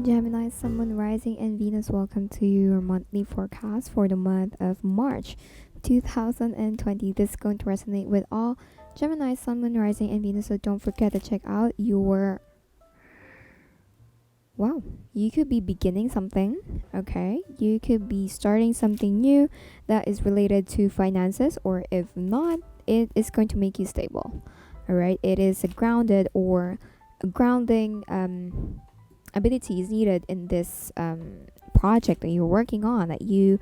Gemini, Sun, Moon, Rising, and Venus. Welcome to your monthly forecast for the month of March 2020. This is going to resonate with all Gemini, Sun, Moon, Rising, and Venus. So don't forget to check out your. Wow, you could be beginning something, okay? You could be starting something new that is related to finances, or if not, it is going to make you stable. All right, it is a grounded or a grounding ability is needed in this project that you're working on, that you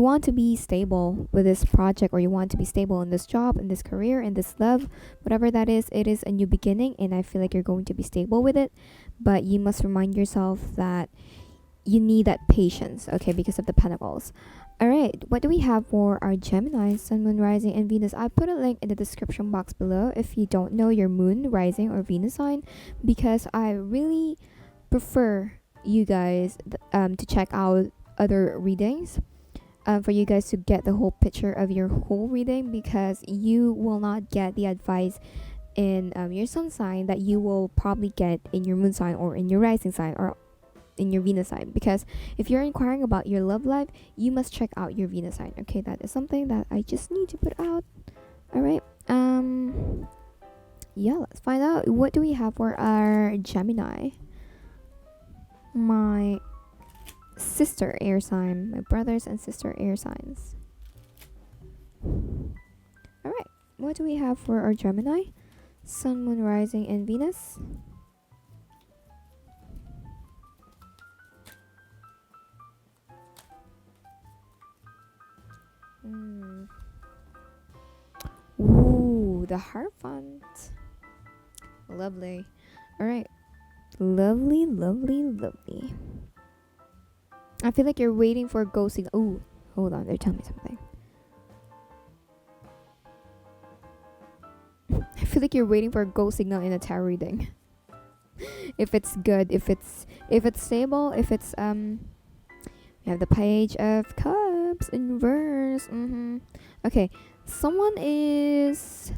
want to be stable with this project, or you want to be stable in this job, in this career, in this love, whatever that is. It is a new beginning, and I feel like you're going to be stable with it, but you must remind yourself that you need that patience, okay, because of the pentacles. All right, what do we have for our Gemini, Sun, Moon, Rising, and Venus? I put a link in the description box below if you don't know your Moon, Rising, or Venus sign, because I really prefer you guys to check out other readings, for you guys to get the whole picture of your whole reading, because you will not get the advice in your sun sign that you will probably get in your moon sign, or in your rising sign, or in your Venus sign. Because if you're inquiring about your love life, you must check out your Venus sign, okay? That is something that I just need to put out. All right, yeah, let's find out what do we have for our Gemini. My sister air sign, my brothers and sister air signs. All right, what do we have for our Gemini, Sun, Moon, Rising, and Venus? Ooh, the Hierophant. Lovely. All right, lovely, lovely, lovely. I feel like you're waiting for a go signal. Ooh, hold on, they're telling me something. I feel like you're waiting for a go signal in a tarot reading. If it's good, if it's stable, if it's we have the Page of Cups in reverse. Okay, someone is.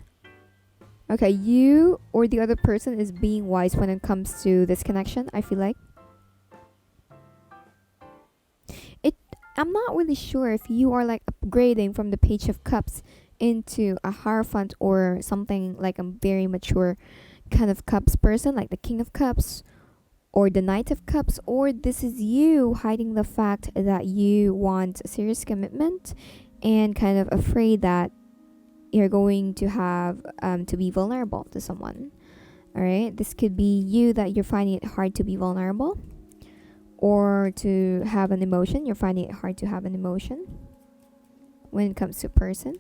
Okay, you or the other person is being wise when it comes to this connection, I feel like. I'm not really sure if you are like upgrading from the Page of Cups into a Hierophant, or something like a very mature kind of Cups person, like the King of Cups or the Knight of Cups, or this is you hiding the fact that you want a serious commitment and kind of afraid that you're going to have to be vulnerable to someone. All right, this could be you, that you're finding it hard to be vulnerable, or to have an emotion. You're finding it hard to have an emotion when it comes to a person.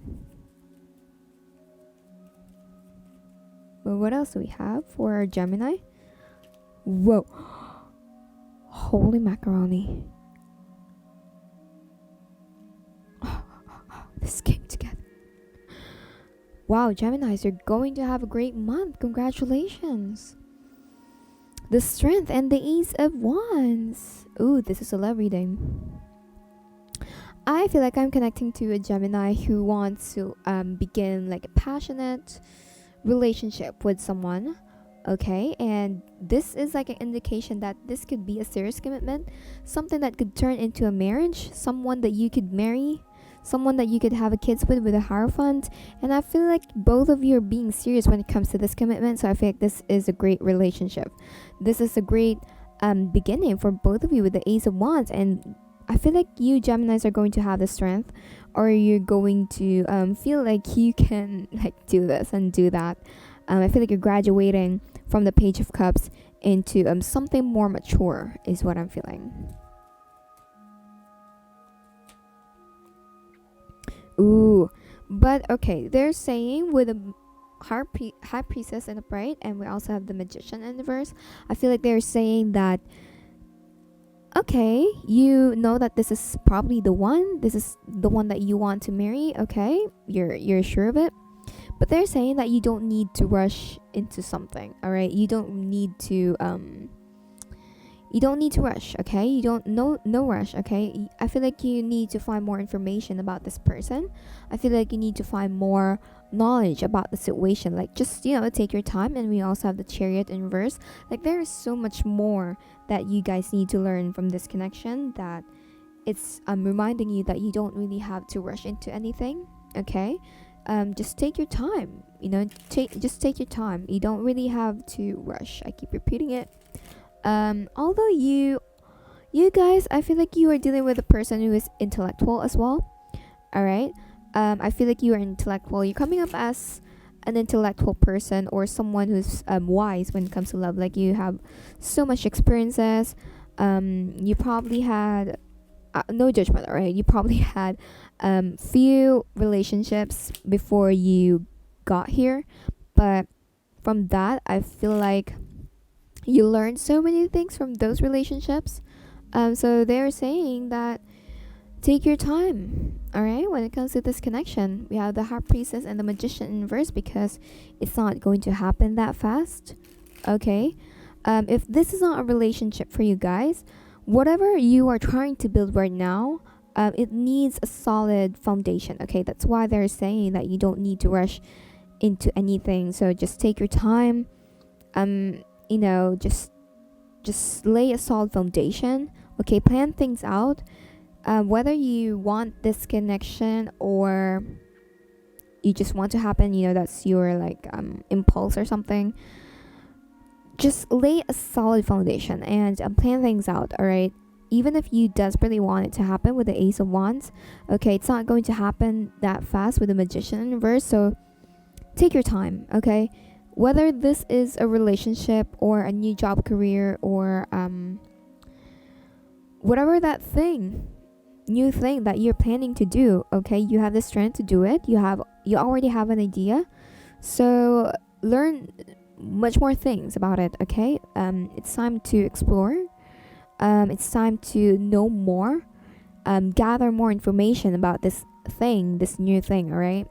But what else do we have for our Gemini? Whoa. Holy macaroni. This came together. Wow, Geminis, you're going to have a great month. Congratulations. The Strength and the Ace of Wands. Ooh, this is a love reading. I feel like I'm connecting to a Gemini who wants to begin like a passionate relationship with someone. Okay, and this is like an indication that this could be a serious commitment, something that could turn into a marriage, someone that you could marry, someone that you could have a kids with a Hierophant. And I feel like both of you are being serious when it comes to this commitment, so I feel like this is a great relationship. This is a great beginning for both of you with the Ace of Wands. And I feel like you Geminis are going to have the strength, or you're going to feel like you can like do this and do that. I feel like you're graduating from the Page of Cups into something more mature, is what I'm feeling. Ooh, but okay, they're saying with a High Priestess in the Upright, and we also have the Magician in the verse. I feel like they're saying that, okay, you know that this is probably the one. This is the one that you want to marry. Okay, you're sure of it. But they're saying that you don't need to rush into something. All right, you don't need to You don't need to rush, okay? You don't no rush, okay? I feel like you need to find more information about this person. I feel like you need to find more knowledge about the situation. Like, just take your time. And we also have the Chariot in reverse. Like, there is so much more that you guys need to learn from this connection, that it's reminding you that you don't really have to rush into anything, okay? Just take your time, just take your time. You don't really have to rush. I keep repeating it. Although you guys, I feel like you are dealing with a person who is intellectual as well. All right. I feel like you are intellectual. You're coming up as an intellectual person, or someone who's wise when it comes to love. Like, you have so much experiences. You probably had no judgment, right? You probably had few relationships before you got here, but from that, I feel like you learned so many things from those relationships. So they're saying that take your time, all right, when it comes to this connection. We have the High Priestess and the Magician in reverse, because it's not going to happen that fast, okay? If this is not a relationship for you guys, whatever you are trying to build right now, it needs a solid foundation, okay? That's why they're saying that you don't need to rush into anything. So just take your time. Just lay a solid foundation, okay? Plan things out. Whether you want this connection or you just want to happen, that's your impulse or something. Just lay a solid foundation and plan things out, all right? Even if you desperately want it to happen with the Ace of Wands, okay, it's not going to happen that fast with the Magician in reverse. So take your time, okay? Whether this is a relationship or a new job career or whatever that new thing that you're planning to do, okay, you have the strength to do it. You already have an idea, so learn much more things about it, okay? It's time to explore. It's time to know more, gather more information about this new thing, all right?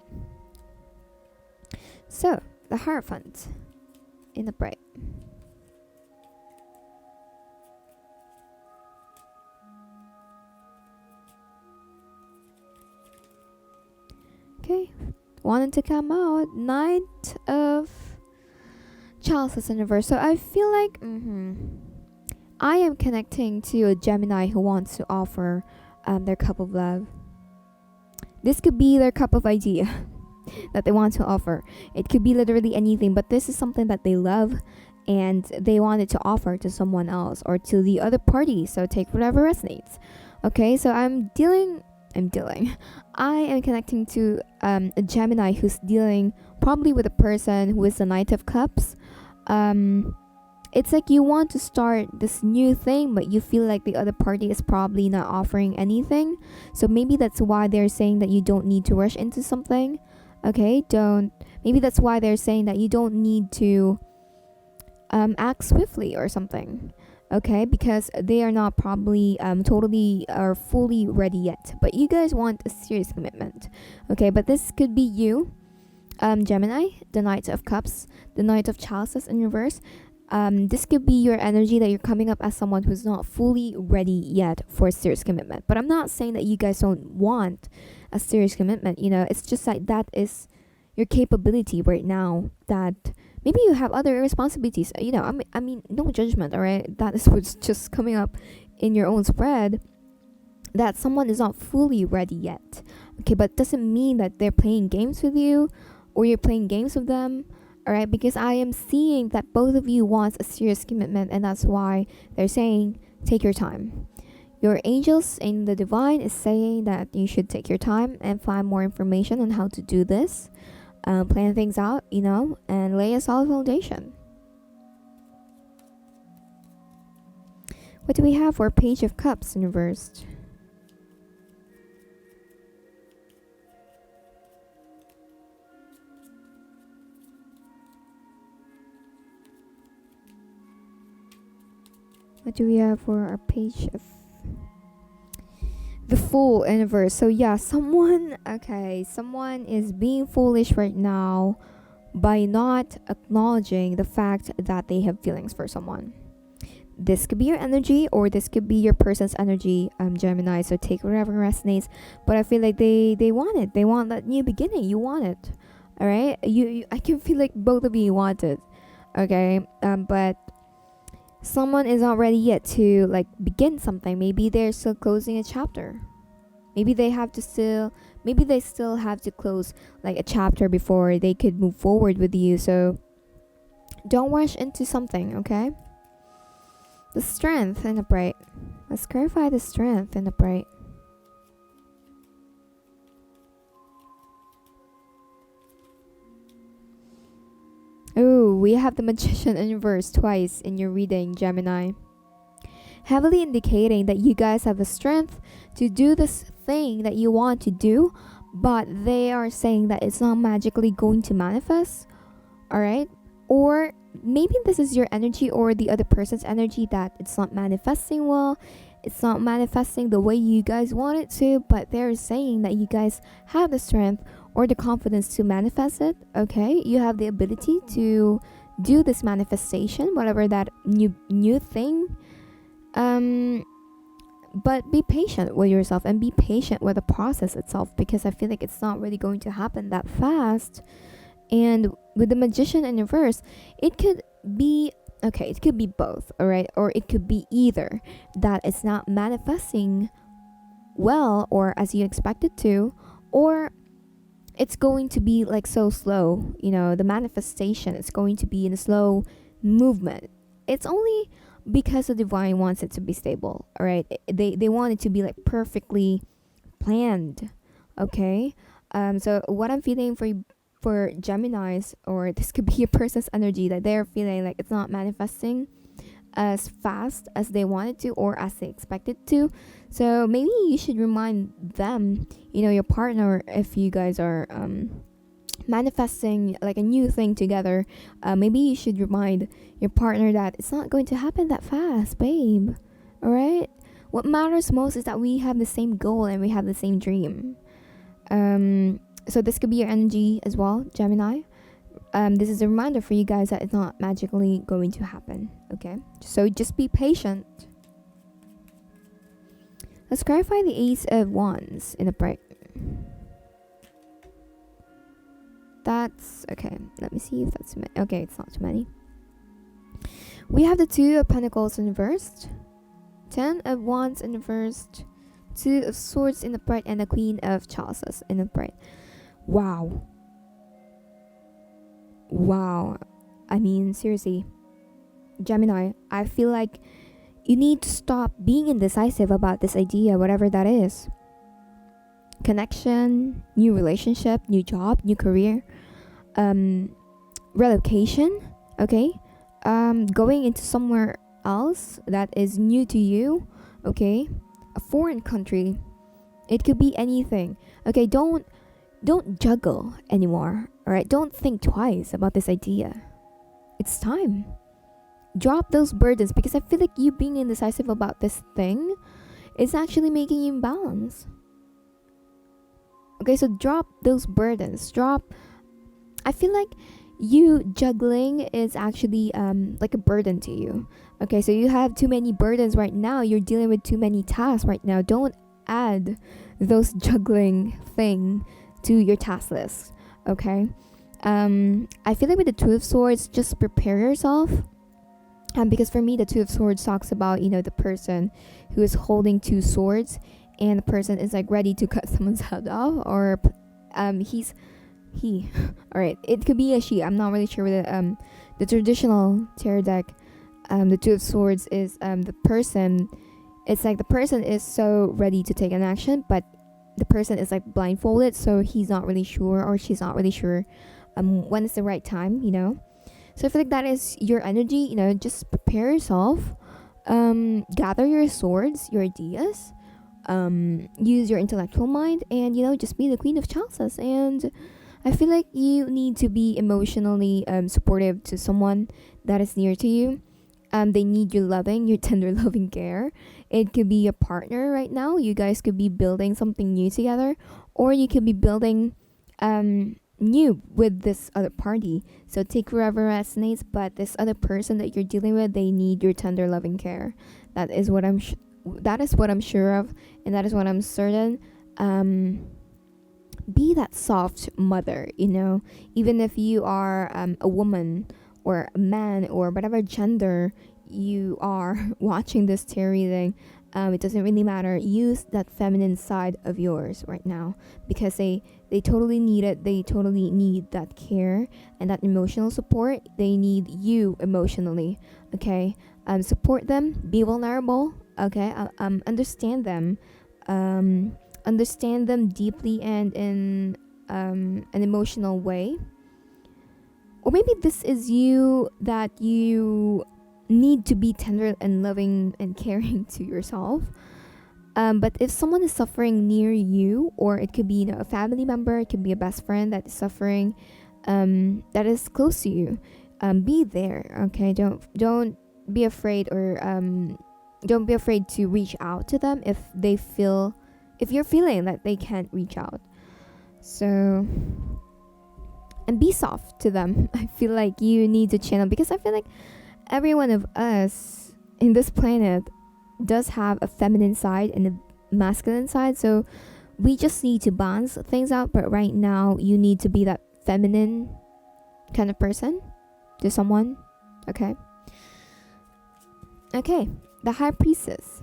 So the Hierophant in the bright. Okay, wanted to come out. Knight of Chalices in reverse. So I feel like I am connecting to a Gemini who wants to offer their cup of love. This could be their cup of idea that they want to offer. It could be literally anything, but this is something that they love and they wanted to offer to someone else or to the other party. So take whatever resonates. Okay, so I am connecting to a Gemini who's dealing probably with a person who is the Knight of Cups. It's like you want to start this new thing, but you feel like the other party is probably not offering anything. So maybe that's why they're saying that you don't need to rush into something. Okay, maybe that's why they're saying that you don't need to act swiftly or something. Okay, because they are not probably totally or fully ready yet. But you guys want a serious commitment. Okay, but this could be you, Gemini, the Knight of Cups, the Knight of Chalices in reverse. This could be your energy that you're coming up as someone who's not fully ready yet for a serious commitment. But I'm not saying that you guys don't want a serious commitment. It's just like that is your capability right now. That maybe you have other responsibilities. I mean, no judgment. All right, that is what's just coming up in your own spread. That someone is not fully ready yet. Okay, but doesn't mean that they're playing games with you or you're playing games with them. Alright, because I am seeing that both of you want a serious commitment, and that's why they're saying take your time. Your angels in the divine is saying that you should take your time and find more information on how to do this. Plan things out, and lay a solid foundation. What do we have for Page of Cups in reversed? What do we have for our Page of the Fool in reverse? So yeah, someone is being foolish right now by not acknowledging the fact that they have feelings for someone. This could be your energy, or this could be your person's energy, Gemini. So take whatever resonates. But I feel like they want it. They want that new beginning. You want it. All right. I can feel like both of you want it. Okay. But someone is not ready yet to like begin something. Maybe they're still closing a chapter. Maybe they still have to close like a chapter before they could move forward with you. So don't rush into something, okay? The strength and the bright. Let's clarify the strength and the bright. Oh, we have the Magician in reverse twice in your reading, Gemini. Heavily indicating that you guys have the strength to do this thing that you want to do, but they are saying that it's not magically going to manifest. Alright? Or maybe this is your energy or the other person's energy, that it's not manifesting well. It's not manifesting the way you guys want it to, but they're saying that you guys have the strength or the confidence to manifest it. Okay? You have the ability to do this manifestation, whatever that new thing. But be patient with yourself and be patient with the process itself, because I feel like it's not really going to happen that fast. And with the Magician in reverse, it could be it could be both, all right? Or it could be either that it's not manifesting well or as you expect it to, or it's going to be like so slow. The manifestation is going to be in a slow movement. It's only because the divine wants it to be stable, all right? They want it to be like perfectly planned, okay? So what I'm feeling for Geminis, or this could be a person's energy, that they're feeling like it's not manifesting as fast as they want it to or as they expect it to. So maybe you should remind them, your partner, if you guys are manifesting like a new thing together, maybe you should remind your partner that it's not going to happen that fast, babe. All right? What matters most is that we have the same goal and we have the same dream. So this could be your energy as well, Gemini. This is a reminder for you guys that it's not magically going to happen, okay? So just be patient. Let's clarify the Ace of Wands in the bright. That's okay. Let me see if that's okay. It's not too many. We have the Two of Pentacles in reversed, 10 of Wands in reversed, 2 of Swords in the bright, and the Queen of Chalices in the bright. Wow. I mean, seriously, Gemini, I feel like you need to stop being indecisive about this idea, whatever that is. Connection, new relationship, new job, new career, relocation, okay? Going into somewhere else that is new to you, okay? A foreign country. It could be anything. Okay, don't juggle anymore. All right, don't think twice about this idea. It's time. Drop those burdens, because I feel like you being indecisive about this thing is actually making you imbalance. Okay, so drop those burdens. I feel like you juggling is actually like a burden to you. Okay, so you have too many burdens right now. You're dealing with too many tasks right now. Don't add those juggling thing to your task list. Okay, I feel like with the Two of Swords, just prepare yourself. Because for me, the Two of Swords talks about the person who is holding two swords, and the person is like ready to cut someone's head off, or he all right, it could be a she. I'm not really sure with the traditional tarot deck. The Two of Swords is the person. It's like the person is so ready to take an action, but the person is like blindfolded, so he's not really sure, or she's not really sure when is the right time. So I feel like that is your energy. Just prepare yourself, gather your swords, your ideas, use your intellectual mind, and just be the Queen of Chalices. And I feel like you need to be emotionally supportive to someone that is near to you. They need your tender loving care. It could be your partner right now. You guys could be building something new together, or you could be building new with this other party. So take whoever resonates, but this other person that you're dealing with, they need your tender loving care. That is what that is what I'm sure of, and that is what I'm certain. Be that soft mother, even if you are a woman or a man or whatever gender you are watching this tarot reading. It doesn't really matter. Use that feminine side of yours right now, because they totally need it. They totally need that care and that emotional support. They need you emotionally. Okay. Support them. Be vulnerable. Okay. Understand them. Understand them deeply and in an emotional way. Or maybe this is you, that you need to be tender and loving and caring to yourself. But if someone is suffering near you, or it could be a family member, it could be a best friend that is suffering, that is close to you, be there. Okay, don't be afraid, or don't be afraid to reach out to them if you're feeling that they can't reach out. So, and be soft to them. I feel like you need to channel, because I feel like every one of us in this planet does have a feminine side and a masculine side. So we just need to balance things out. But right now, you need to be that feminine kind of person to someone. Okay. Okay. The High Priestess.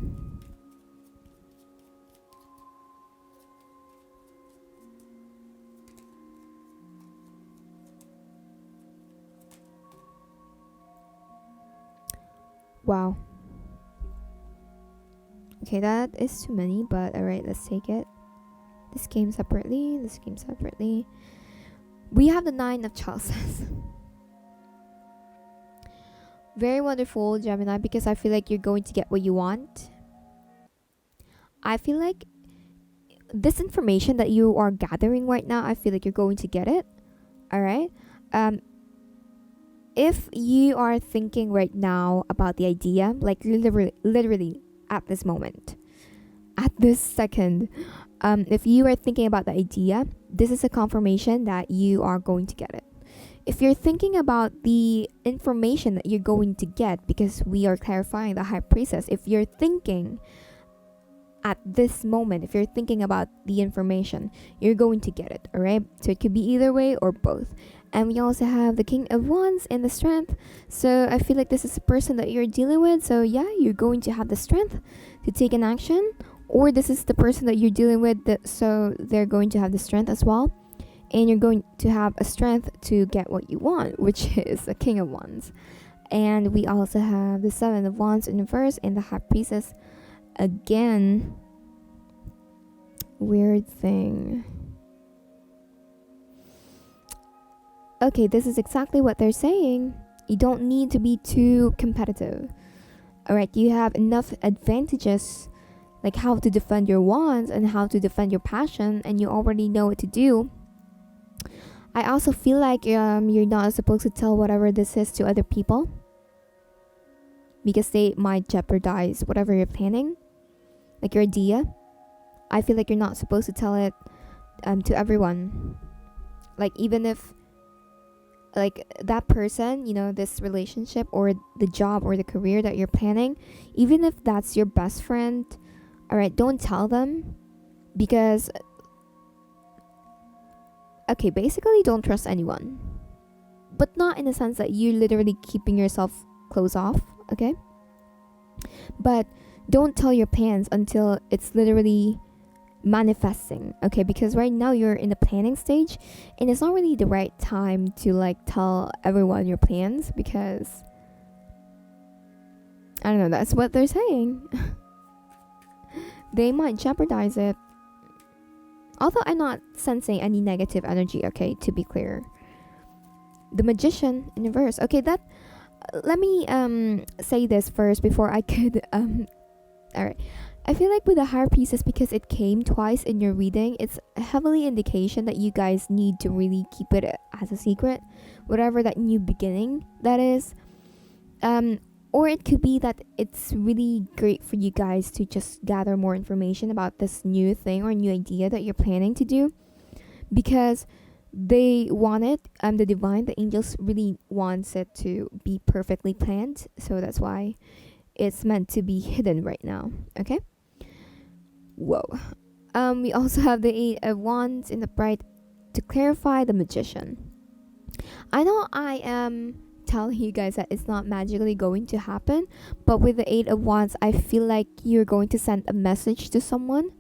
Wow. Okay, that is too many, but alright, let's take it. This game separately. We have the Nine of Chalices. Very wonderful, Gemini, because I feel like you're going to get what you want. I feel like this information that you are gathering right now, I feel like you're going to get it. Alright? If you are thinking right now about the idea, like literally at this moment, at this second, if you are thinking about the idea, this is a confirmation that you are going to get it. If you're thinking about the information that you're going to get, because we are clarifying the High Priestess, if you're thinking at this moment, if you're thinking about the information, you're going to get it. All right, so it could be either way or both. And we also have the King of Wands and the Strength. So I feel like this is a person that you're dealing with. So yeah, you're going to have the strength to take an action, or this is the person that you're dealing with, so they're going to have the strength as well, and you're going to have a strength to get what you want, which is the King of Wands. And we also have the Seven of Wands in reverse and the High Priestess. Again, weird thing. Okay, this is exactly what they're saying. You don't need to be too competitive. Alright, you have enough advantages, like how to defend your wands and how to defend your passion, and you already know what to do. I also feel like you're not supposed to tell whatever this is to other people, because they might jeopardize whatever you're planning, like your idea. I feel like you're not supposed to tell it to everyone. Like, even if like that person, this relationship or the job or the career that you're planning, even if that's your best friend, all right, don't tell them, because okay, basically don't trust anyone, but not in the sense that you're literally keeping yourself closed off, okay? But don't tell your plans until it's literally manifesting, okay? Because right now you're in the planning stage, and it's not really the right time to like tell everyone your plans, because I don't know, that's what they're saying. They might jeopardize it. Although I'm not sensing any negative energy, okay, to be clear. The Magician in reverse. Okay, that let me say this first before I could alright. I feel like with the Higher Priestess, because it came twice in your reading, it's a heavily indication that you guys need to really keep it as a secret, whatever that new beginning that is. Or it could be that it's really great for you guys to just gather more information about this new thing or new idea that you're planning to do, because they want it, the divine, the angels really wants it to be perfectly planned, so that's why it's meant to be hidden right now. Okay. Whoa. We also have the Eight of Wands in the bright to clarify the Magician. I know I am telling you guys that it's not magically going to happen, but with the Eight of Wands, I feel like you're going to send a message to someone.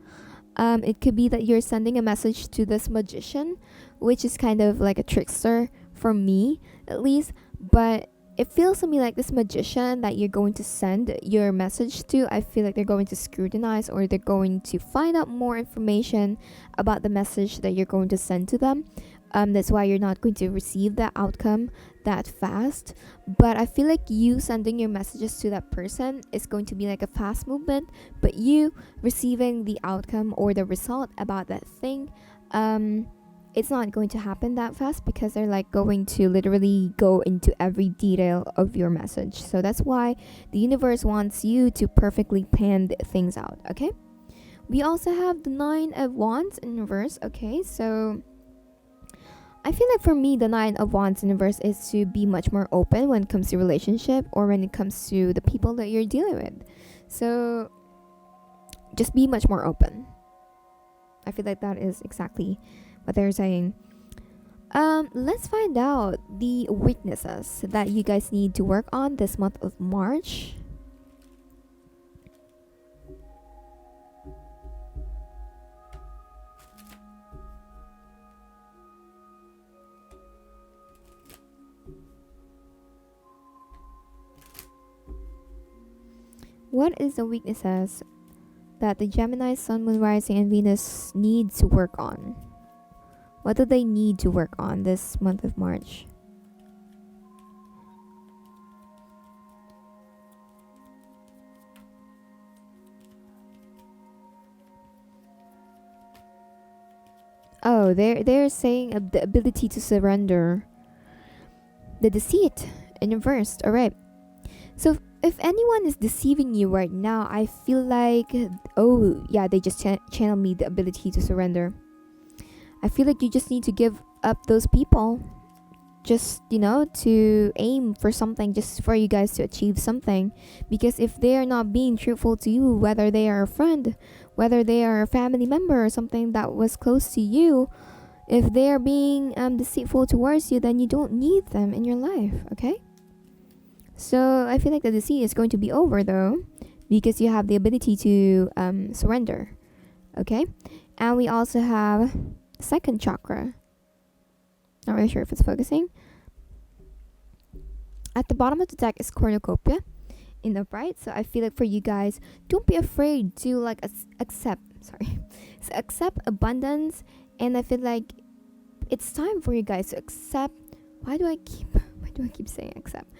It could be that you're sending a message to this magician, which is kind of like a trickster for me, at least. But it feels to me like this magician that you're going to send your message to, I feel like they're going to scrutinize, or they're going to find out more information about the message that you're going to send to them. That's why you're not going to receive that outcome that fast. But I feel like you sending your messages to that person is going to be like a fast movement, but you receiving the outcome or the result about that thing, it's not going to happen that fast, because they're like going to literally go into every detail of your message. So that's why the universe wants you to perfectly plan things out. Okay. We also have the Nine of Wands in reverse. Okay, so I feel like for me, the Nine of Wands in reverse is to be much more open when it comes to relationship, or when it comes to the people that you're dealing with. So just be much more open. I feel like that is exactly what they're saying. Let's find out the weaknesses that you guys need to work on this month of March. What is the weaknesses that the Gemini, Sun, Moon, Rising, and Venus need to work on? What do they need to work on this month of March? Oh, they're saying the ability to surrender, the deceit in reverse. All right. So if anyone is deceiving you right now, I feel like, oh yeah, they just channel me the ability to surrender. I feel like you just need to give up those people, just to aim for something, just for you guys to achieve something. Because if they are not being truthful to you, whether they are a friend, whether they are a family member or something that was close to you, if they are being deceitful towards you, then you don't need them in your life. Okay. So I feel like the deceit is going to be over though, because you have the ability to surrender. Okay. And we also have second chakra. Not really sure if it's focusing. At the bottom of the deck is cornucopia in the bright. So I feel like for you guys, don't be afraid to like accept abundance. And I feel like it's time for you guys to accept. Why do I keep saying accept?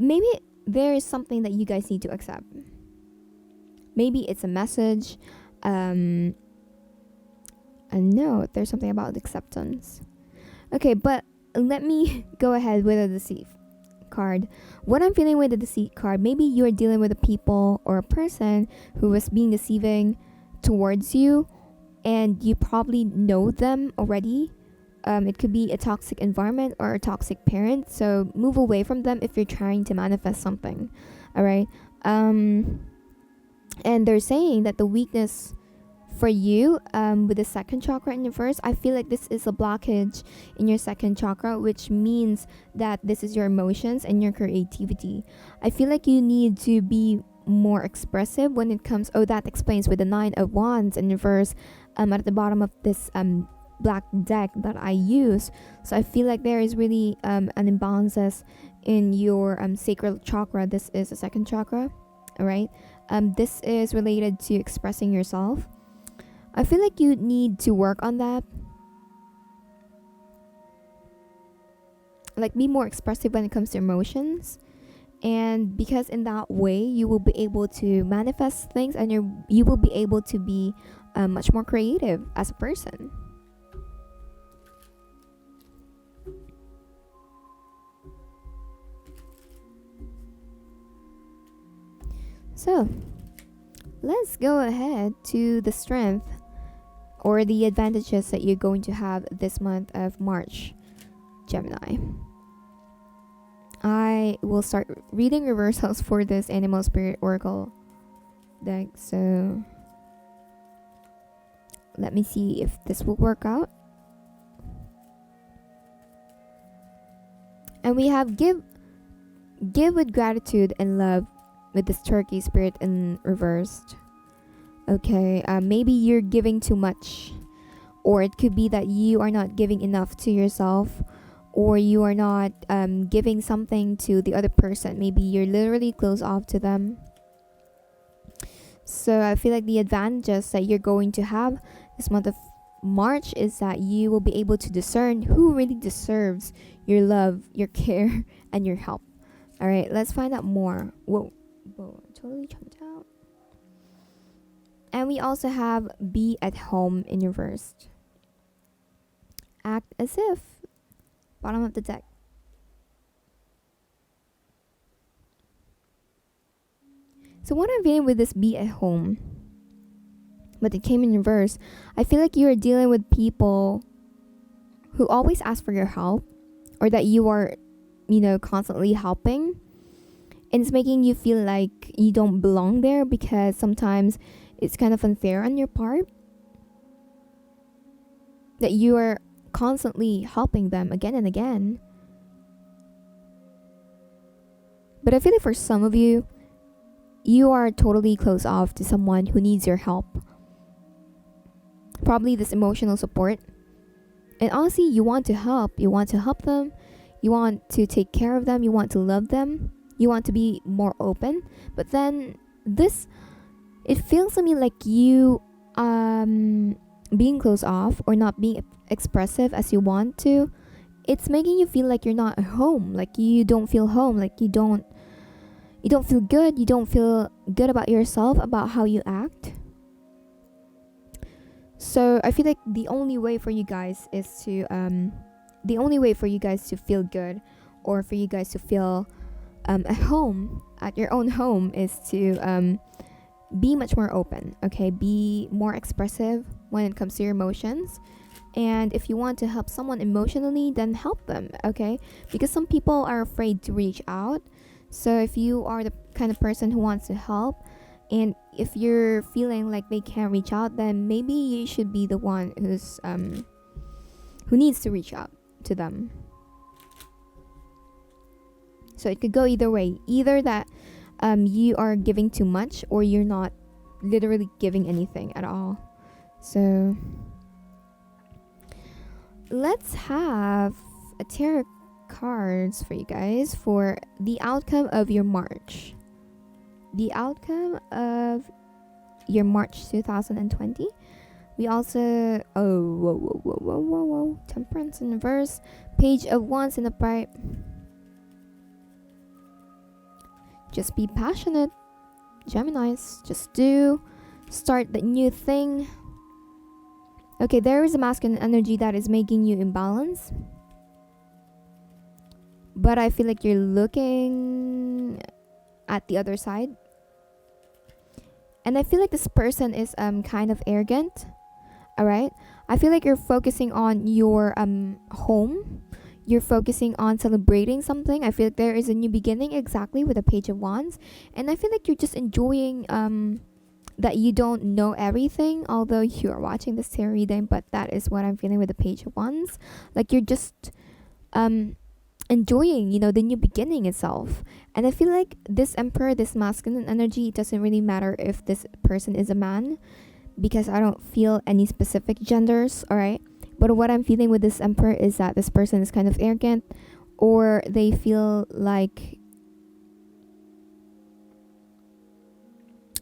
Maybe there is something that you guys need to accept. Maybe it's a message. I know there's something about acceptance. Okay, but let me go ahead with a deceit card. What I'm feeling with the deceit card, maybe you're dealing with a people or a person who was being deceiving towards you, and you probably know them already. It could be a toxic environment or a toxic parent, so move away from them if you're trying to manifest something. All right. And they're saying that the weakness for you, with the second chakra in reverse, I feel like this is a blockage in your second chakra, which means that this is your emotions and your creativity. I feel like you need to be more expressive when it comes. Oh, that explains with the Nine of Wands in reverse at the bottom of this black deck that I use. So I feel like there is really an imbalances in your sacral chakra. This is the second chakra. All right. This is related to expressing yourself. I feel like you need to work on that. Like, be more expressive when it comes to emotions. And because in that way, you will be able to manifest things, and you will be able to be much more creative as a person. So let's go ahead to the strength or the advantages that you're going to have this month of March, Gemini. I will start reading reversals for this Animal Spirit Oracle deck, so let me see if this will work out. And we have give with gratitude and love with this Turkey Spirit in reversed. Okay, maybe you're giving too much, or it could be that you are not giving enough to yourself, or you are not giving something to the other person. Maybe you're literally closed off to them. So I feel like the advantages that you're going to have this month of March is that you will be able to discern who really deserves your love, your care, and your help. All right, let's find out more. Whoa, totally jumped out. And we also have be at home in reversed. Act as if. Bottom of the deck. So what I'm feeling with this be at home, but it came in reverse, I feel like you are dealing with people who always ask for your help, or that you are, constantly helping. And it's making you feel like you don't belong there, because sometimes it's kind of unfair on your part that you are constantly helping them again and again. But I feel like for some of you, you are totally closed off to someone who needs your help. Probably this emotional support. And honestly, you want to help. You want to help them. You want to take care of them. You want to love them. You want to be more open. But then it feels to me like you being closed off or not being expressive as you want to. It's making you feel like you're not at home. Like you don't feel home. Like you don't feel good. You don't feel good about yourself, about how you act. So I feel like the only way for you guys to feel good, or for you guys to feel at home, at your own home, is to be much more open. Okay, be more expressive when it comes to your emotions. And if you want to help someone emotionally, then help them. Okay, because some people are afraid to reach out. So if you are the kind of person who wants to help, and if you're feeling like they can't reach out, then maybe you should be the one who needs to reach out to them. So it could go either way. Either that you are giving too much, or you're not literally giving anything at all. So let's have a tarot cards for you guys for the outcome of your March. The outcome of your March 2020. We also Temperance in reverse, Page of Wands in the upright. Just be passionate, Geminis. Just start the new thing. Okay, there is a masculine energy that is making you imbalance. But I feel like you're looking at the other side. And I feel like this person is kind of arrogant. Alright? I feel like you're focusing on your home. You're focusing on celebrating something. I feel like there is a new beginning, exactly, with a Page of Wands. And I feel like you're just enjoying that you don't know everything, although you are watching this tarot reading. But that is what I'm feeling with the Page of Wands. Like you're just enjoying, the new beginning itself. And I feel like this Emperor, this masculine energy, it doesn't really matter if this person is a man, because I don't feel any specific genders, alright? But what I'm feeling with this Emperor is that this person is kind of arrogant, or they feel like,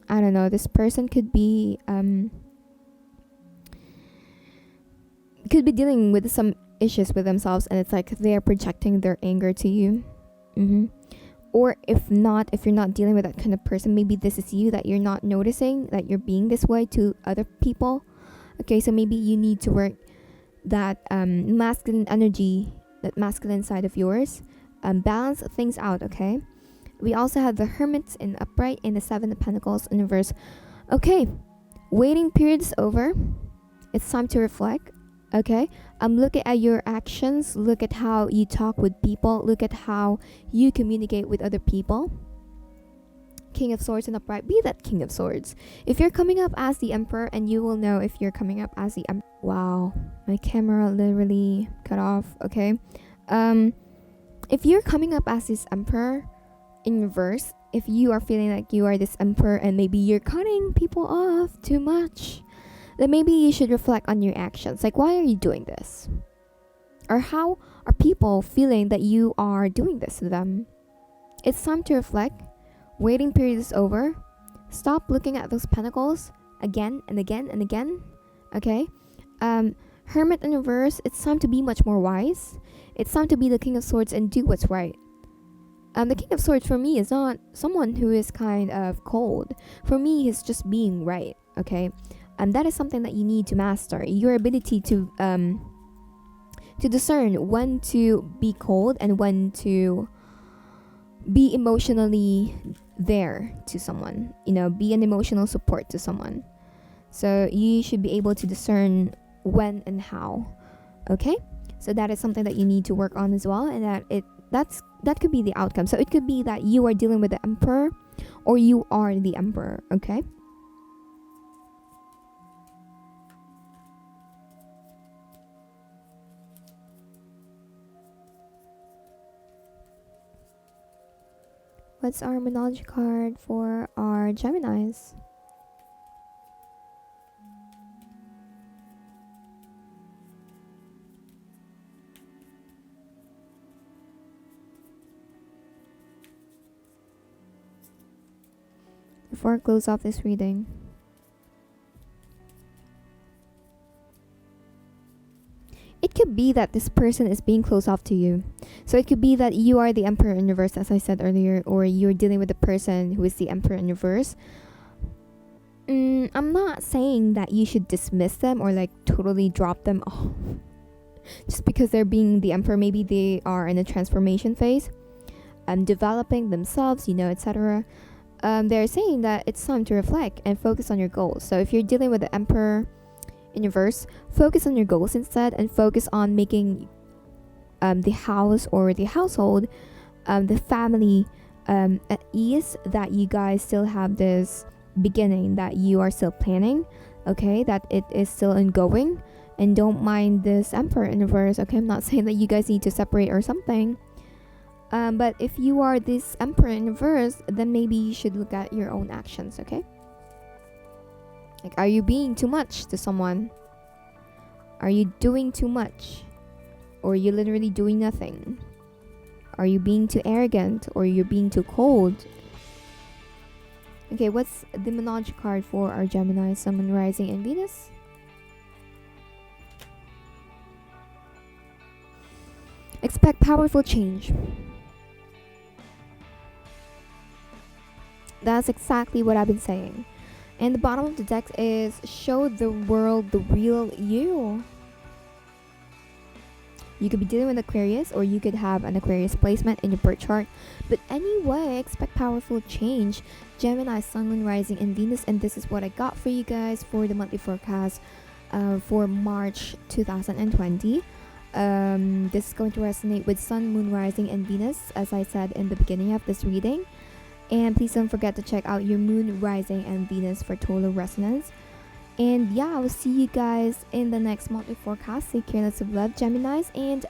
I don't know, this person could be dealing with some issues with themselves, and it's like they're projecting their anger to you. Or if you're not dealing with that kind of person, maybe this is you, that you're not noticing that you're being this way to other people. Okay, so maybe you need to work that masculine energy, that masculine side of yours, balance things out. Okay, we also have the Hermits in upright and the Seven of Pentacles in reverse. Okay, waiting period is over. It's time to reflect. Okay, look at your actions, look at how you talk with people, look at how you communicate with other people. King of Swords and upright, be that King of Swords. If you're coming up as the Emperor, and you will know if you're coming up as the Emperor. Wow, my camera literally cut off. Okay, if you're coming up as this Emperor in reverse, if you are feeling like you are this Emperor and maybe you're cutting people off too much, then maybe you should reflect on your actions. Like, why are you doing this? Or how are people feeling that you are doing this to them? It's time to reflect. Waiting period is over. Stop looking at those pentacles again and again and again. Okay? Hermit in reverse, it's time to be much more wise. It's time to be the King of Swords and do what's right. The King of Swords for me is not someone who is kind of cold. For me, he's just being right. Okay? That is something that you need to master. Your ability to discern when to be cold and when to be emotionally there to someone. Be an emotional support to someone. So you should be able to discern when and how. Okay? So that is something that you need to work on as well, and that could be the outcome. So it could be that you are dealing with the Emperor, or you are the Emperor. Okay? What's our Monology card for our Geminis? Before I close off this reading, it could be that this person is being closed off to you. So it could be that you are the Emperor in reverse, as I said earlier, or you're dealing with the person who is the Emperor in reverse. I'm not saying that you should dismiss them or like totally drop them off just because they're being the Emperor. Maybe they are in a transformation phase, developing themselves, etc. They're saying that it's time to reflect and focus on your goals. So if you're dealing with the Emperor in reverse, focus on your goals instead, and focus on making the house or the household, the family at ease, that you guys still have this beginning, that you are still planning, okay, that it is still ongoing, and don't mind this Emperor in reverse. Okay, I'm not saying that you guys need to separate or something, but if you are this Emperor in reverse, then maybe you should look at your own actions. Okay, like, are you being too much to someone? Are you doing too much? Or are you literally doing nothing? Are you being too arrogant? Or you're being too cold? Okay, what's the Monology card for our Gemini, Sun, Moon, Rising, and Venus? Expect powerful change. That's exactly what I've been saying. And the bottom of the deck is show the world the real you. You could be dealing with Aquarius, or you could have an Aquarius placement in your birth chart. But anyway, expect powerful change. Gemini, Sun, Moon, Rising, and Venus. And this is what I got for you guys for the monthly forecast for March 2020. This is going to resonate with Sun, Moon, Rising, and Venus, as I said in the beginning of this reading. And please don't forget to check out your Moon, Rising, and Venus for total resonance. And yeah, I will see you guys in the next monthly forecast. Take care, lots of love, Geminis, and